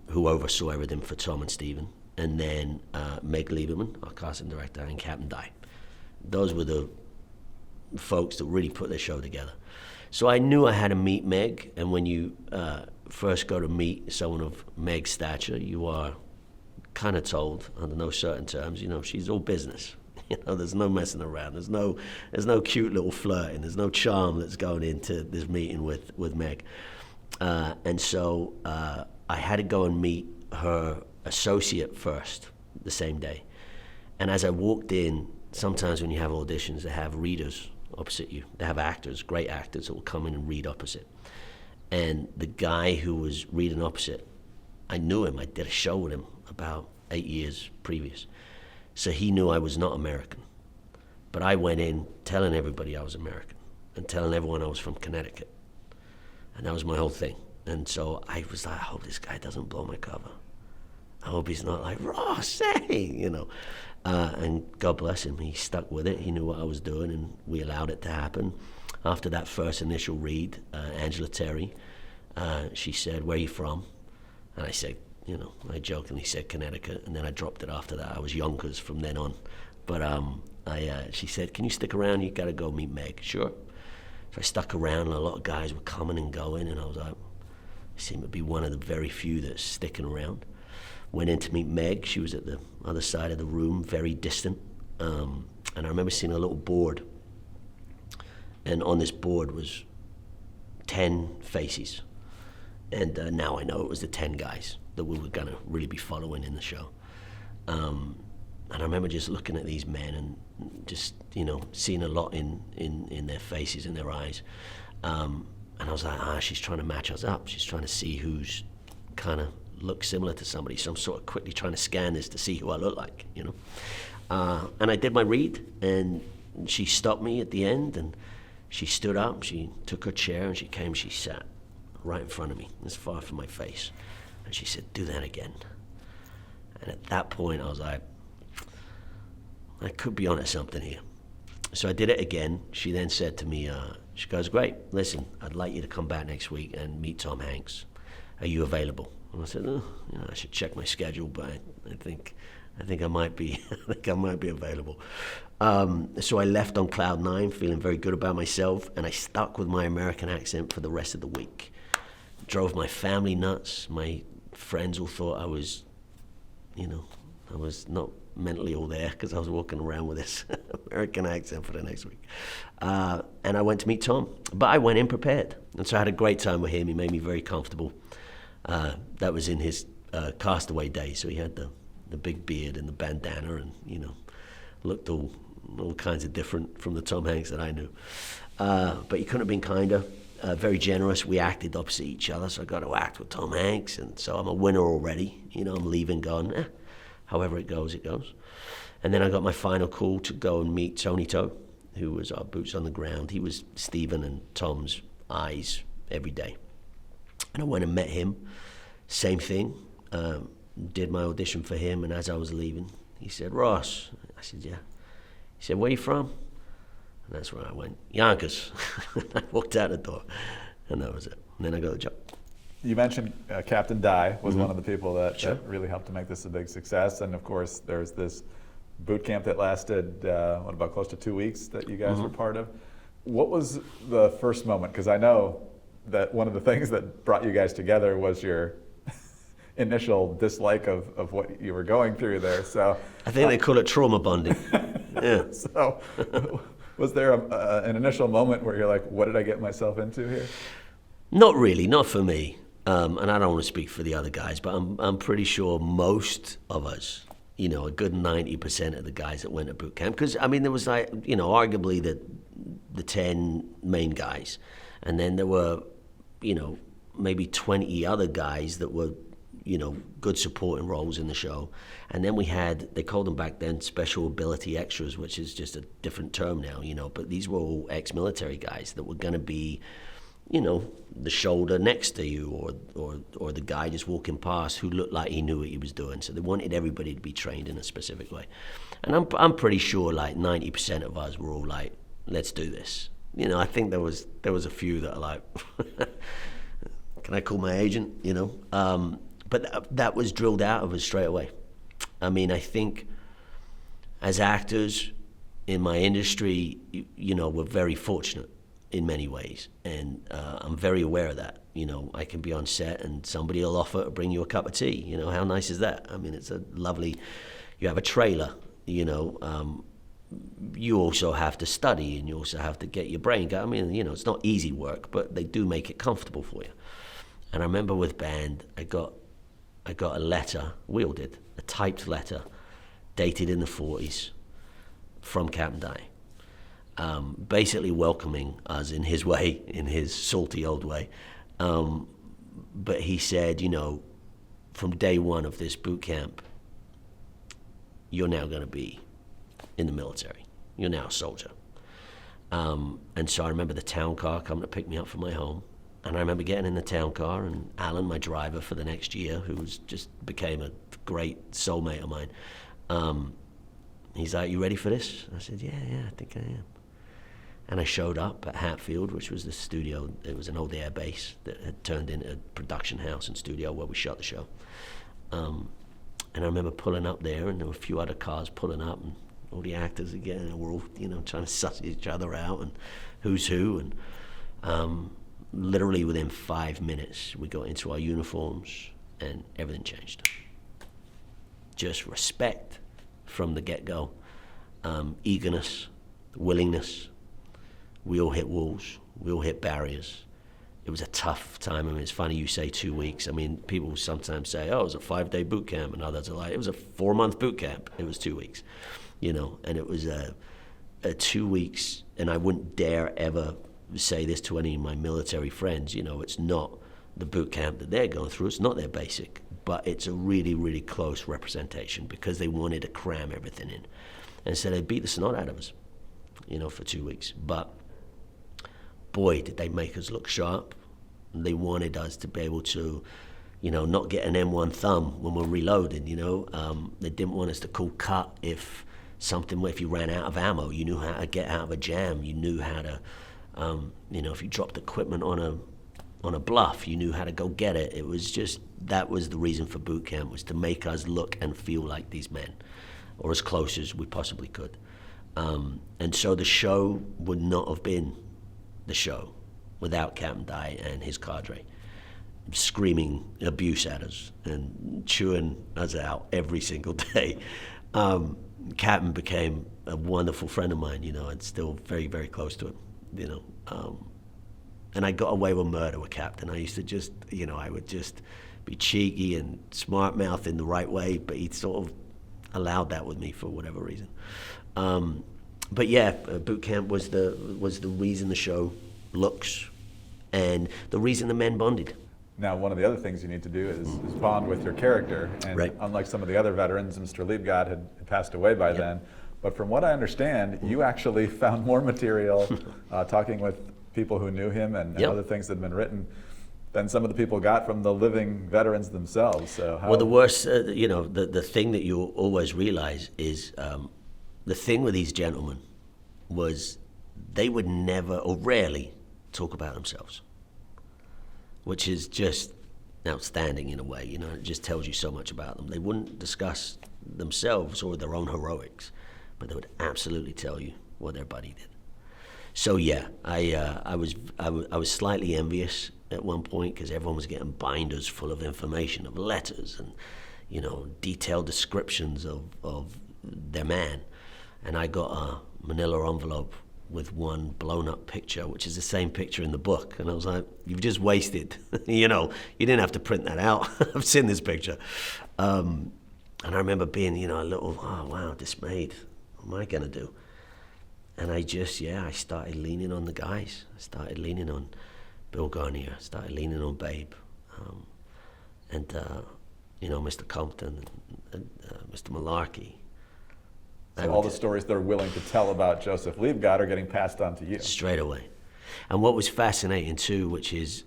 who oversaw everything for Tom and Steven, and then Meg Liebgott, our casting director, and Captain Dye. Those were the folks that really put their show together. So I knew I had to meet Meg, and when you first go to meet someone of Meg's stature, you are kind of told, under no certain terms, she's all business. There's no messing around. There's no cute little flirting. There's no charm that's going into this meeting with Meg. And so I had to go and meet her associate first the same day. And as I walked in, sometimes when you have auditions, they have readers opposite you. They have actors, great actors, that will come in and read opposite. And the guy who was reading opposite, I knew him. I did a show with him about 8 years previous. So he knew I was not American. But I went in telling everybody I was American and telling everyone I was from Connecticut. And that was my whole thing. And so I was like, I hope this guy doesn't blow my cover. I hope he's not like, Ross, hey, And God bless him, he stuck with it. He knew what I was doing, and we allowed it to happen. After that first initial read, Angela Terry, she said, where are you from? And I said, I jokingly said Connecticut, and then I dropped it after that. I was Yonkers from then on. But she said, can you stick around? You got to go meet Meg. Sure. So I stuck around, and a lot of guys were coming and going, and I was like, I seem to be one of the very few that's sticking around. Went in to meet Meg. She was at the other side of the room, very distant. And I remember seeing a little board. And on this board was 10 faces. And now I know it was the 10 guys that we were going to really be following in the show. I remember just looking at these men and just, seeing a lot in their faces, in their eyes. And I was like, she's trying to match us up. She's trying to see who's kind of looks similar to somebody. So I'm sort of quickly trying to scan this to see who I look like, And I did my read, and she stopped me at the end, and she stood up, she took her chair, and she sat right in front of me, as far from my face. And she said, "Do that again." And at that point, I was like, I could be onto something here. So I did it again. She then said to me, she goes, "Great, listen, I'd like you to come back next week and meet Tom Hanks. Are you available?" And I said, I should check my schedule, but I think I might be, available. So I left on cloud 9, feeling very good about myself, and I stuck with my American accent for the rest of the week. Drove my family nuts. My friends all thought I was, I was not mentally all there, because I was walking around with this American accent for the next week. And I went to meet Tom, but I went in prepared. And so I had a great time with him. He made me very comfortable. That was in his Castaway days, so he had the big beard and the bandana, and looked all kinds of different from the Tom Hanks that I knew. But he couldn't have been kinder. Very generous. We acted opposite each other, so I got to act with Tom Hanks, and so I'm a winner already. I'm leaving going, however it goes, it goes. And then I got my final call to go and meet Tony Toe, who was our boots on the ground. He was Stephen and Tom's eyes every day. And I went and met him. Same thing. Did my audition for him, and as I was leaving, he said, "Ross." I said, "Yeah." He said, "Where you from?" And that's where I went, "Yonkers." I walked out the door, and that was it. And then I got the job. You mentioned Captain Dye was one of the people that, Sure. that really helped to make this a big success. And of course, there's this boot camp that lasted, about close to 2 weeks that you guys were part of. What was the first moment? Because I know that one of the things that brought you guys together was your initial dislike of what you were going through there. So I think they call it trauma bonding. Yeah. So was there an initial moment where you're like, what did I get myself into here? Not really, not for me. And I don't want to speak for the other guys, but I'm pretty sure most of us, a good 90% of the guys that went to boot camp, because there was arguably the 10 main guys, and then there were, maybe 20 other guys that were, good supporting roles in the show. And then we had, they called them back then special ability extras, which is just a different term now, but these were all ex-military guys that were going to be, the shoulder next to you, or the guy just walking past who looked like he knew what he was doing. So they wanted everybody to be trained in a specific way. And I'm pretty sure like 90% of us were all like, let's do this. I think there was a few that are like, can I call my agent? But that was drilled out of us straight away. I think as actors in my industry, we're very fortunate in many ways, and I'm very aware of that. I can be on set and somebody will offer to bring you a cup of tea. How nice is that? It's a lovely, you have a trailer, you also have to study, and you also have to get your brain going. It's not easy work, but they do make it comfortable for you. And I remember with band, I got a letter, we all did, a typed letter, dated in the 40s, from Captain Dye, basically welcoming us in his way, in his salty old way. But he said, from day one of this boot camp, you're now going to be in the military. You're now a soldier. And so I remember the town car coming to pick me up from my home. And I remember getting in the town car, and Alan, my driver for the next year, who became a great soulmate of mine, he's like, "You ready for this?" I said, yeah, I think I am. And I showed up at Hatfield, which was the studio. It was an old air base that had turned into a production house and studio where we shot the show. And I remember pulling up there, and there were a few other cars pulling up, and all the actors again, and we're all, trying to suss each other out, and who's who, and literally within 5 minutes, we got into our uniforms, and everything changed. Just respect from the get-go, eagerness, willingness. We all hit walls, we all hit barriers, it was a tough time. I mean, it's funny you say 2 weeks. I mean, people sometimes say, oh, it was a 5-day boot camp, and others are like, it was a 4-month boot camp. It was 2 weeks, and it was a 2 weeks, and I wouldn't dare ever say this to any of my military friends, it's not the boot camp that they're going through, it's not their basic, but it's a really, really close representation because they wanted to cram everything in. And so they beat the snot out of us, for 2 weeks. But boy, did they make us look sharp. They wanted us to be able to, not get an M1 thumb when we're reloading, They didn't want us to call cut if you ran out of ammo. You knew how to get out of a jam. You knew how to, if you dropped equipment on a bluff, you knew how to go get it. It was just, that was the reason for boot camp, was to make us look and feel like these men, or as close as we possibly could. And so the show would not have been the show without Captain Dye and his cadre screaming abuse at us and chewing us out every single day. Captain became a wonderful friend of mine, and still very, very close to him, And I got away with murder with Captain. I used to just, I would just be cheeky and smart mouth in the right way, but he sort of allowed that with me for whatever reason. But yeah, boot camp was the reason the show looks, and the reason the men bonded. Now, one of the other things you need to do is bond with your character. And right. Unlike some of the other veterans, Mr. Liebgott had passed away by then. But from what I understand, you actually found more material talking with people who knew him and other things that had been written than some of the people got from the living veterans themselves. So well, the worst, the thing that you always realize is the thing with these gentlemen was they would never or rarely talk about themselves, which is just outstanding in a way. It just tells you so much about them. They wouldn't discuss themselves or their own heroics, but they would absolutely tell you what their buddy did. So yeah, I was slightly envious at one point because everyone was getting binders full of information, of letters and detailed descriptions of their man, and I got a manila envelope with one blown up picture, which is the same picture in the book, and I was like, you've just wasted. You didn't have to print that out. I've seen this picture, and I remember being a little, oh wow, dismayed. What am I gonna do? And I started leaning on the guys. I started leaning on Bill Garnier. I started leaning on Babe, and Mr. Compton and Mr. Malarkey. So all the stories they're willing to tell about Joseph Liebgott are getting passed on to you. Straight away. And what was fascinating too, which is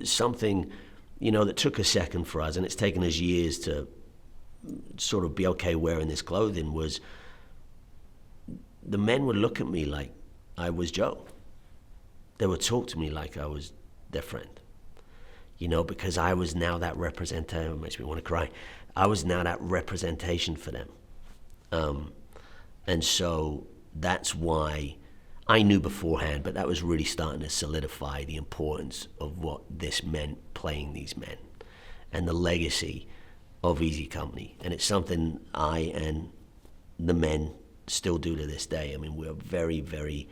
something, that took a second for us, and it's taken us years to sort of be okay wearing this clothing, was the men would look at me like I was Joe. They would talk to me like I was their friend, because I was now that representation. It makes me want to cry. I was now that representation for them. And so that's why I knew beforehand, but that was really starting to solidify the importance of what this meant, playing these men, and the legacy of Easy Company. And it's something I and the men still do to this day. I mean, we're very, very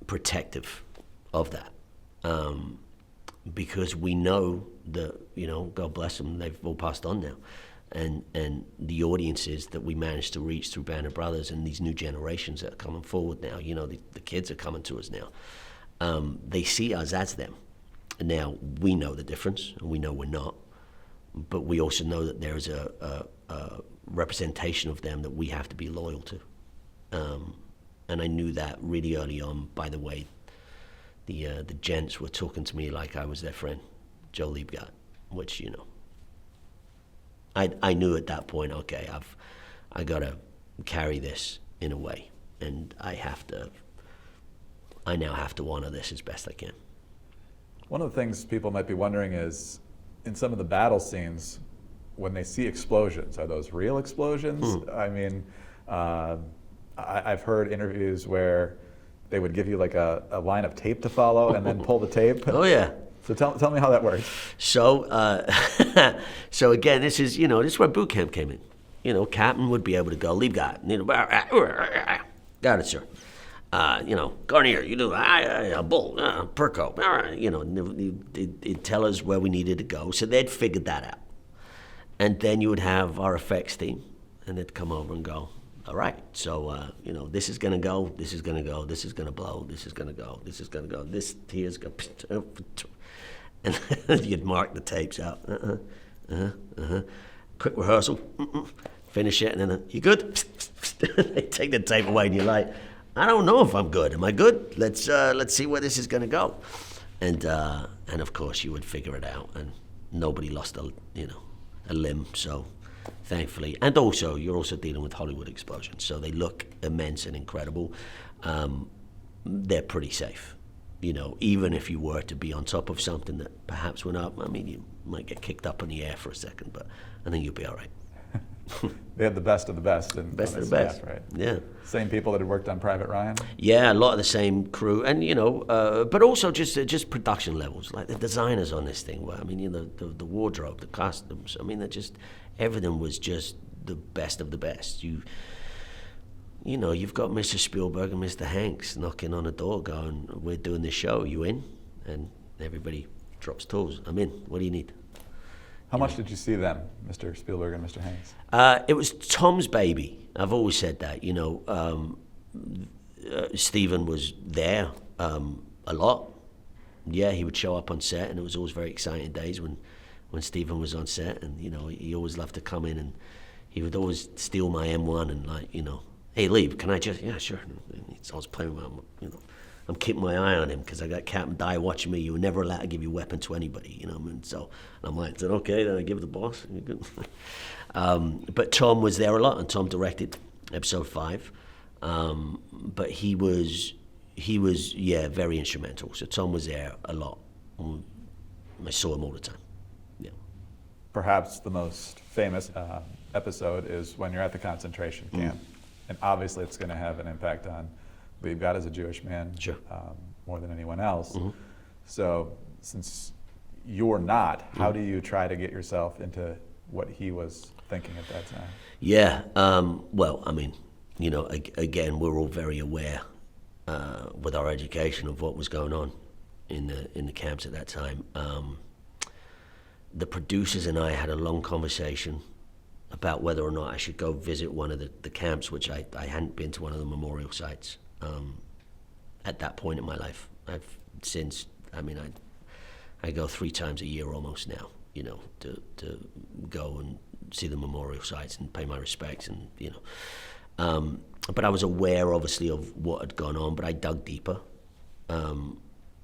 protective of that, because we know that, God bless them, they've all passed on now. And the audiences that we managed to reach through Band of Brothers and these new generations that are coming forward now, the kids are coming to us now. They see us as them. Now, we know the difference, and we know we're not, but we also know that there's a representation of them that we have to be loyal to. And I knew that really early on. By the way, the gents were talking to me like I was their friend, Joe Liebgott, which, I knew at that point, okay, I got to carry this in a way, and I now have to honor this as best I can. One of the things people might be wondering is, in some of the battle scenes, when they see explosions, are those real explosions? I mean, I've heard interviews where they would give you like a line of tape to follow and then pull the tape. Oh yeah. So tell me how that works. So, so again, this is where boot camp came in. Captain would be able to go, Liebgott, got it, sir. Garnier, you do a bull, Perco, all right, they'd tell us where we needed to go. So they'd figured that out. And then you would have our effects team, and they'd come over and go, all right, so, this is going to go, this is going to go, this is going to blow, this is going to go, this is going to go, this here's going to... And you'd mark the tapes out. Quick rehearsal, finish it, and then, you good? They take the tape away, and you're like, I don't know if I'm good. Am I good? Let's see where this is going to go. And of course, you would figure it out, and nobody lost a limb, so... Thankfully, and also you're also dealing with Hollywood explosions, so they look immense and incredible. They're pretty safe, even if you were to be on top of something that perhaps went up. I mean, you might get kicked up in the air for a second, but I think you'll be all right. They had the best of the best. Best of the best, right? Yeah. Same people that had worked on Private Ryan? Yeah, a lot of the same crew, and but also just production levels, like the designers on this thing. I mean, the wardrobe, the costumes. I mean, everything was just the best of the best. You've got Mr. Spielberg and Mr. Hanks knocking on the door, going, "We're doing this show. You in?" And everybody drops tools. I'm in. What do you need? How much did you see them, Mr. Spielberg and Mr. Hanks? It was Tom's baby. I've always said that. Stephen was there a lot. Yeah, he would show up on set, and it was always very exciting days when Stephen was on set, and he always loved to come in, and he would always steal my M1 and hey Lieb, can I just, yeah, sure. And he's always playing with I'm keeping my eye on him because I got Captain Dye watching me. You were never allowed to give your weapon to anybody, So I'm like, okay, then I give it the boss. You're good. But Tom was there a lot, and Tom directed episode 5. But he was very instrumental. So Tom was there a lot. I saw him all the time. Yeah. Perhaps the most famous episode is when you're at the concentration camp, and obviously it's going to have an impact on Liebgott as a Jewish man, sure, more than anyone else. So since you're not, how do you try to get yourself into what he was thinking at that time? Yeah, well, I mean, again, we're all very aware with our education of what was going on in the camps at that time. The producers and I had a long conversation about whether or not I should go visit one of the camps, which I hadn't been to one of the memorial sites at that point in my life. I've since, I go 3 times a year almost now, to go and see the memorial sites and pay my respects, and but I was aware obviously of what had gone on, but I dug deeper.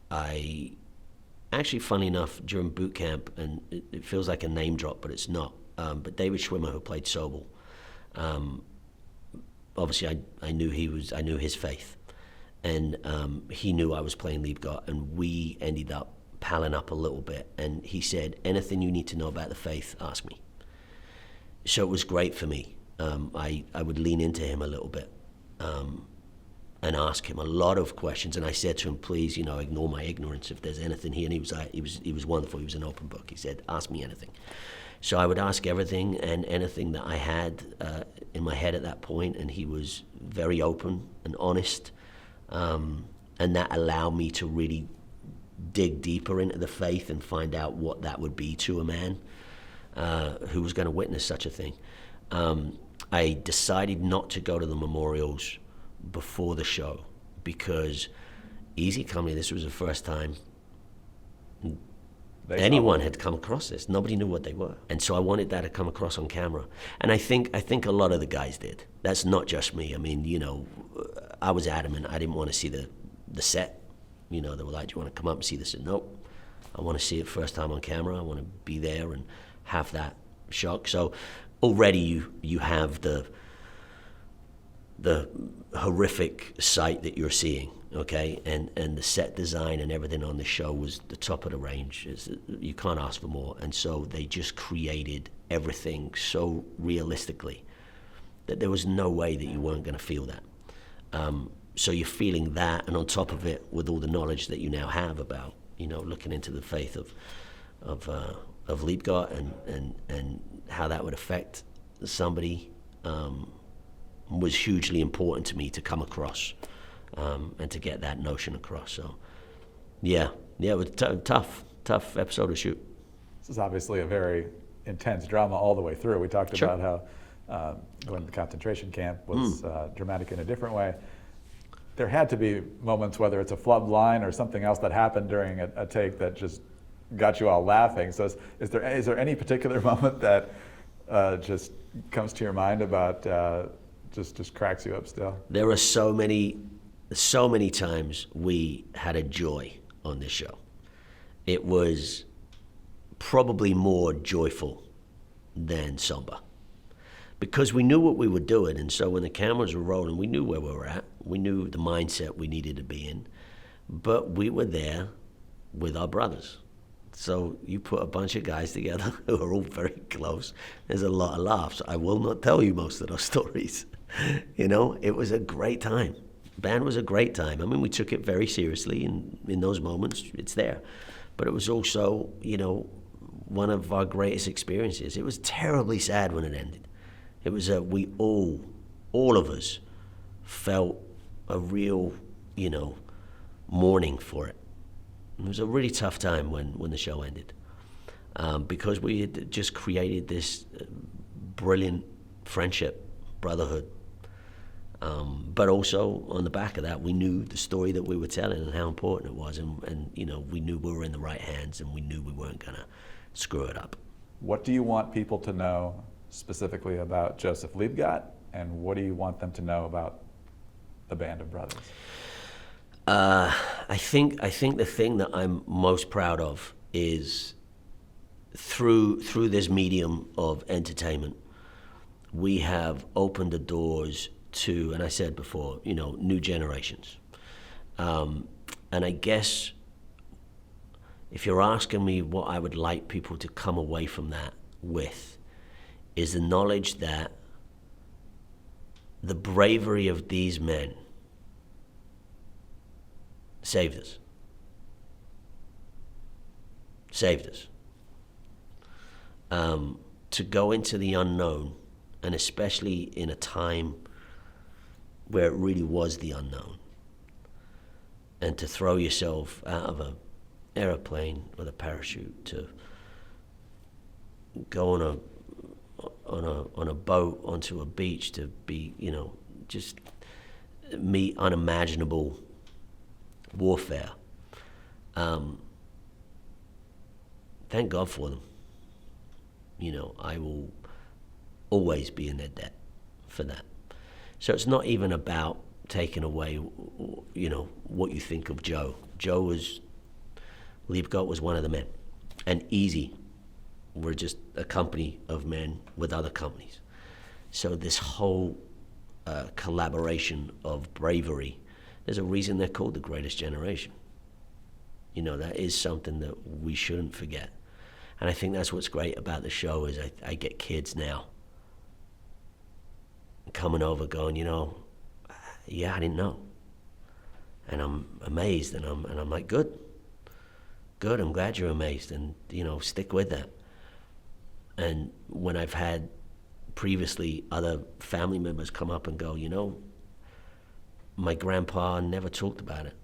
I actually, funny enough, during boot camp, and it feels like a name drop, but it's not, but David Schwimmer, who played Sobel, obviously I knew his faith, and he knew I was playing Liebgott, and we ended up palling up a little bit, and he said, anything you need to know about the faith, ask me. So it was great for me. I would lean into him a little bit and ask him a lot of questions, and I said to him, please, ignore my ignorance if there's anything here, and he was wonderful. He was an open book. He said, ask me anything. So I would ask everything and anything that I had in my head at that point, and he was very open and honest, and that allowed me to really dig deeper into the faith and find out what that would be to a man who was going to witness such a thing. I decided not to go to the memorials before the show because Easy Company, this was the first time anyone had come across this. Nobody knew what they were. And so I wanted that to come across on camera. And I think a lot of the guys did. That's not just me. I mean, I was adamant. I didn't want to see the set. They were like, do you want to come up and see this? And nope. I want to see it first time on camera. I want to be there and have that shock. So already you have the horrific sight that you're seeing, okay? And the set design and everything on the show was the top of the range. You can't ask for more. And so they just created everything so realistically that there was no way that you weren't going to feel that. So you're feeling that, and on top of it, with all the knowledge that you now have about, looking into the faith of Liebgott and how that would affect somebody, was hugely important to me to come across and to get that notion across. So, yeah, it was tough episode to shoot. This is obviously a very intense drama all the way through. We talked Sure. about how going to the concentration camp was dramatic in a different way. There had to be moments, whether it's a flub line or something else that happened during a take that just got you all laughing. So is there any particular moment that just comes to your mind about just cracks you up still? There are so many times we had a joy on this show. It was probably more joyful than somber, because we knew what we were doing, and so when the cameras were rolling, we knew where we were at. We knew the mindset we needed to be in, but we were there with our brothers. So you put a bunch of guys together who are all very close. There's a lot of laughs. I will not tell you most of those stories. You know, it was a great time. Band was a great time. I mean, we took it very seriously, and in those moments, it's there. But it was also, you know, one of our greatest experiences. It was terribly sad when it ended. It was we all of us felt a real, you know, mourning for it. It was a really tough time when the show ended, because we had just created this brilliant friendship, brotherhood. But also on the back of that, we knew the story that we were telling and how important it was, and you know, we knew we were in the right hands, and we knew we weren't gonna screw it up. What do you want people to know specifically about Joseph Liebgott, and what do you want them to know about the Band of Brothers? I think the thing that I'm most proud of is through this medium of entertainment, we have opened the doors to, and I said before, you know, new generations. And I guess if you're asking me what I would like people to come away from that with, is the knowledge that the bravery of these men saved us. Saved us. To go into the unknown, and especially in a time where it really was the unknown, and to throw yourself out of an airplane with a parachute, to go on a boat onto a beach, to be, you know, just meet unimaginable warfare. Thank God for them. You know, I will always be in their debt for that. So it's not even about taking away, you know, what you think of Joe. Liebgott was one of the men. And Easy were just a company of men with other companies. So this whole collaboration of bravery, there's a reason they're called the greatest generation. You know, that is something that we shouldn't forget. And I think that's what's great about the show is I get kids now coming over going, you know, yeah, I didn't know. And I'm amazed, and I'm like, good, I'm glad you're amazed, and, you know, stick with that. And when I've had previously other family members come up and go, you know, my grandpa never talked about it,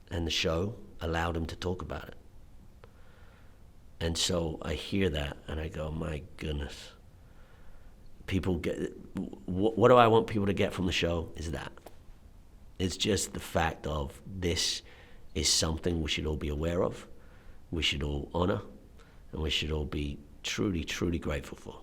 and the show allowed him to talk about it. And so I hear that and I go, my goodness. People get, what do I want people to get from the show is that. It's just the fact of this is something we should all be aware of, we should all honor, and we should all be truly, truly grateful for.